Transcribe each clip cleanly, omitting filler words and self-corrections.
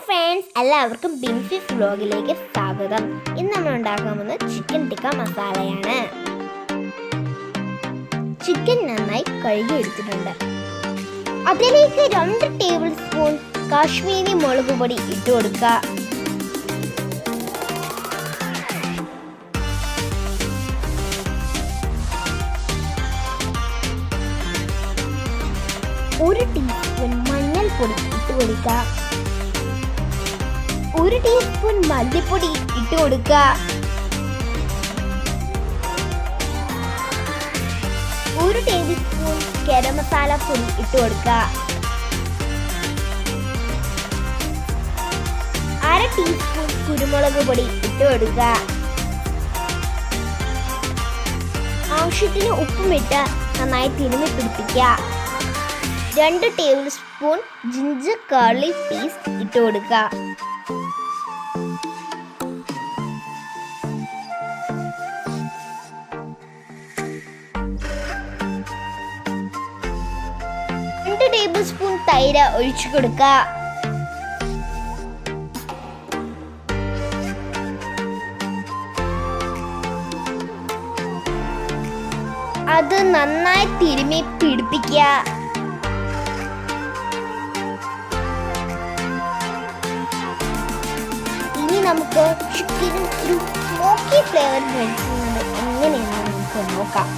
Friends, എല്ലാവർക്കും ബിൻഫിസ് വ്ലോഗിലേക്ക് സ്വാഗതം. ഇന്ന് നമ്മൾ ഉണ്ടാക്കാൻ പോകുന്നത് ചിക്കൻ ടിക്ക മസാലയാണ്. ചിക്കൻ നന്നായി കഴുകി എടുത്തിട്ടുണ്ട്. അതിലേക്ക് 2 ടേബിൾ സ്പൂൺ കാശ്മീരി മുളക് പൊടി ഇട്ട് കൊടുക്കുക. ഒരു ടീസ്പൂൺ മഞ്ഞൾപ്പൊടി ഇട്ട് കൊടുക്കുക. 1 ടീസ്പൂൺ മല്ലിപ്പൊടി ഇട്ട് കൊടുക്കുക. 1 ടേബിൾ സ്പൂൺ ഗരം മസാല പൊടി ഇട്ട് കൊടുക്കുക. 1/2 ടീസ്പൂൺ കുരുമുളക് പൊടി ഇട്ട് കൊടുക്കുക. ആവശ്യത്തിന് ഉപ്പുമിട്ട് നന്നായി തിരുമ്മി പിടിപ്പിക്കുക. 2 table spoon ginger garlic paste ഇട്ട് കൊടുക്കുക. ടേബിൾ സ്പൂൺ തൈര് ഒഴിച്ചു കൊടുക്കുക. അത് നന്നായി തിരുമ്മി പിടിപ്പിക്കുക. ഇനി നമുക്ക് ചിക്കനും ഒരു സ്മോക്കി ഫ്ലേവർ വരുത്തുന്നത് എങ്ങനെയാണെന്ന് നമുക്ക് നോക്കാം.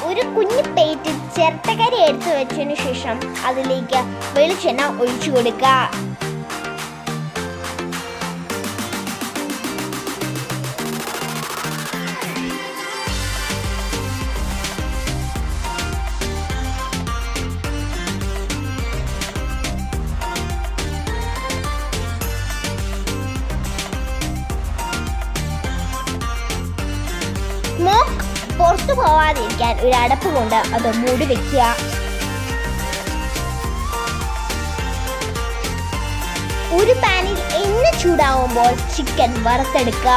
ഒരു കുഞ്ഞു പ്ലേറ്റിൽ ചിരട്ടക്കരി എടുത്തു വെച്ചതിന് ശേഷം അതിലേക്ക് വെളിച്ചെണ്ണ ഒഴിച്ചു കൊടുക്കുക. സ്മോക്ക് പുറത്തു പോവാതിരിക്കാൻ ഒരു അടപ്പ് കൊണ്ട് അത് മൂടി വെക്കുക. ഒരു പാനിൽ എണ്ണ ചൂടാവുമ്പോൾ ചിക്കൻ വറുത്തെടുക്കുക.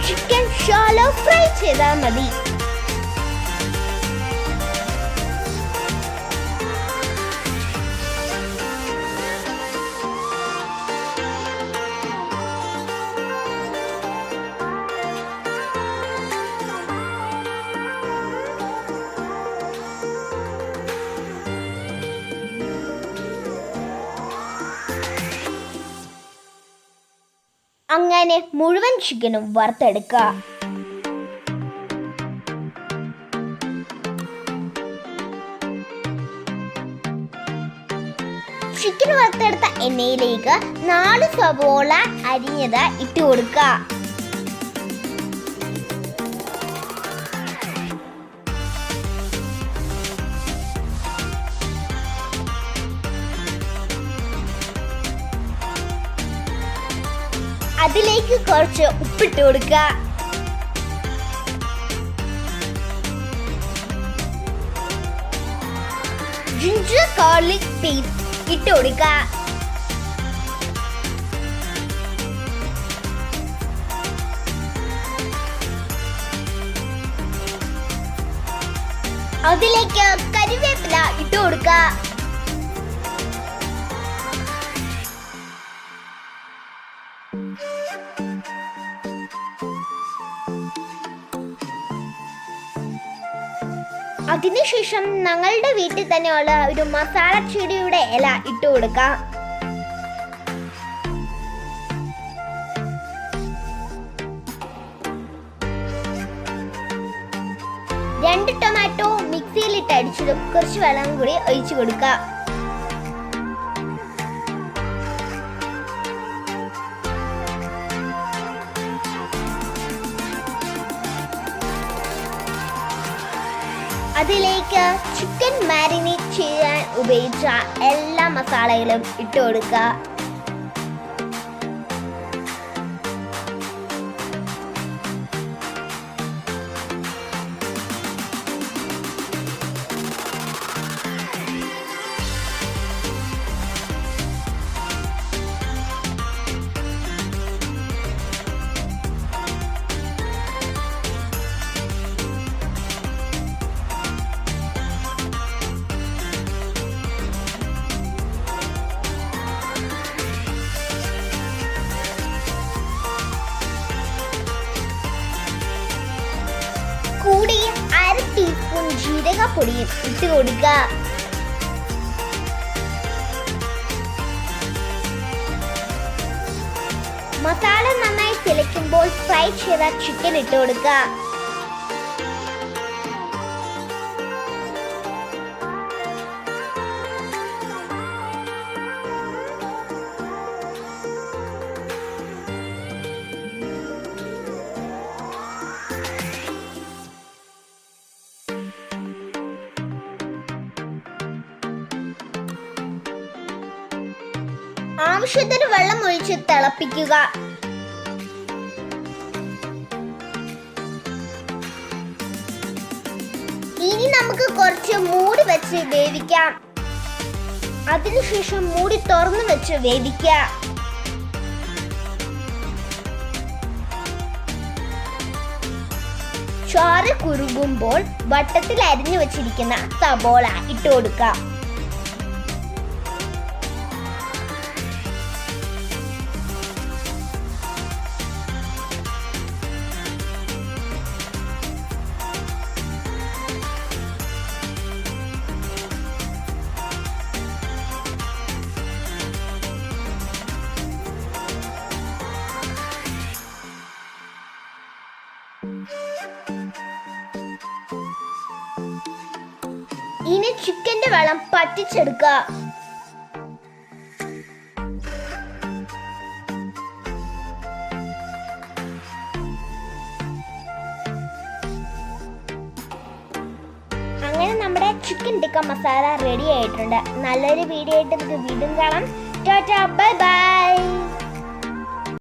ചിക്കൻ ഷാലോ ഫ്രൈ ചെയ്താൽ മതി. അങ്ങനെ മുഴുവൻ ചിക്കനും വറുത്തെടുക്കുക. ചിക്കൻ വറുത്തെടുത്ത എണ്ണയിലേക്ക് 4 സവോള അരിഞ്ഞത് ഇട്ട് കൊടുക്കുക. അതിലേക്ക് കുറച്ച് ഉപ്പിട്ട് കൊടുക്കുക. ജിഞ്ചർ ഗാർലിക് പേസ്റ്റ് ഇട്ട് കൊടുക്കുക. അതിലേക്ക് കരിവേപ്പില ഇട്ട് കൊടുക്കുക. അതിനുശേഷം ഞങ്ങളുടെ വീട്ടിൽ തന്നെയുള്ള ഒരു മസാല ചെടിയുടെ ഇല ഇട്ട് കൊടുക്കാം. രണ്ട് ടൊമാറ്റോ മിക്സിയിലിട്ട് അടിച്ചതും കുറച്ച് വെള്ളം കൂടി ഒഴിച്ചു കൊടുക്കാം. അതിലേക്ക് ചിക്കൻ മാരിനേറ്റ് ചെയ്യാൻ ഉപയോഗിച്ച എല്ലാ മസാലകളും ഇട്ട് കൊടുക്കുക. മസാലപ്പൊടിയും ഇട്ട് കൊടുക്കുക. മസാല നന്നായി തിളയ്ക്കുമ്പോൾ ഫ്രൈ ചെയ്ത ചിക്കൻ ഇട്ട് കൊടുക്കുക. ആവശ്യത്തിന് വെള്ളം ഒഴിച്ച് തിളപ്പിക്കുക. ഇനി നമുക്ക് കുറച്ച് മൂടി വെച്ച് വേവിക്കാം. അതിനുശേഷം മൂടി തുറന്നു വെച്ച് വേവിക്കുക. ചോറ് കുറുകുമ്പോൾ വട്ടത്തിൽ അരിഞ്ഞു വെച്ചിരിക്കുന്ന സബോള ഇട്ട് കൊടുക്കുക. ഇനി ചിക്കന്റെ വെള്ളം പറ്റിച്ചെടുക്കുക. അങ്ങനെ നമ്മുടെ ചിക്കൻ ടിക്ക മസാല റെഡി ആയിട്ടുണ്ട്. നല്ലൊരു വീഡിയോ ആയിട്ട് നമുക്ക് വീണ്ടും കാണാം. Tata, bye bye.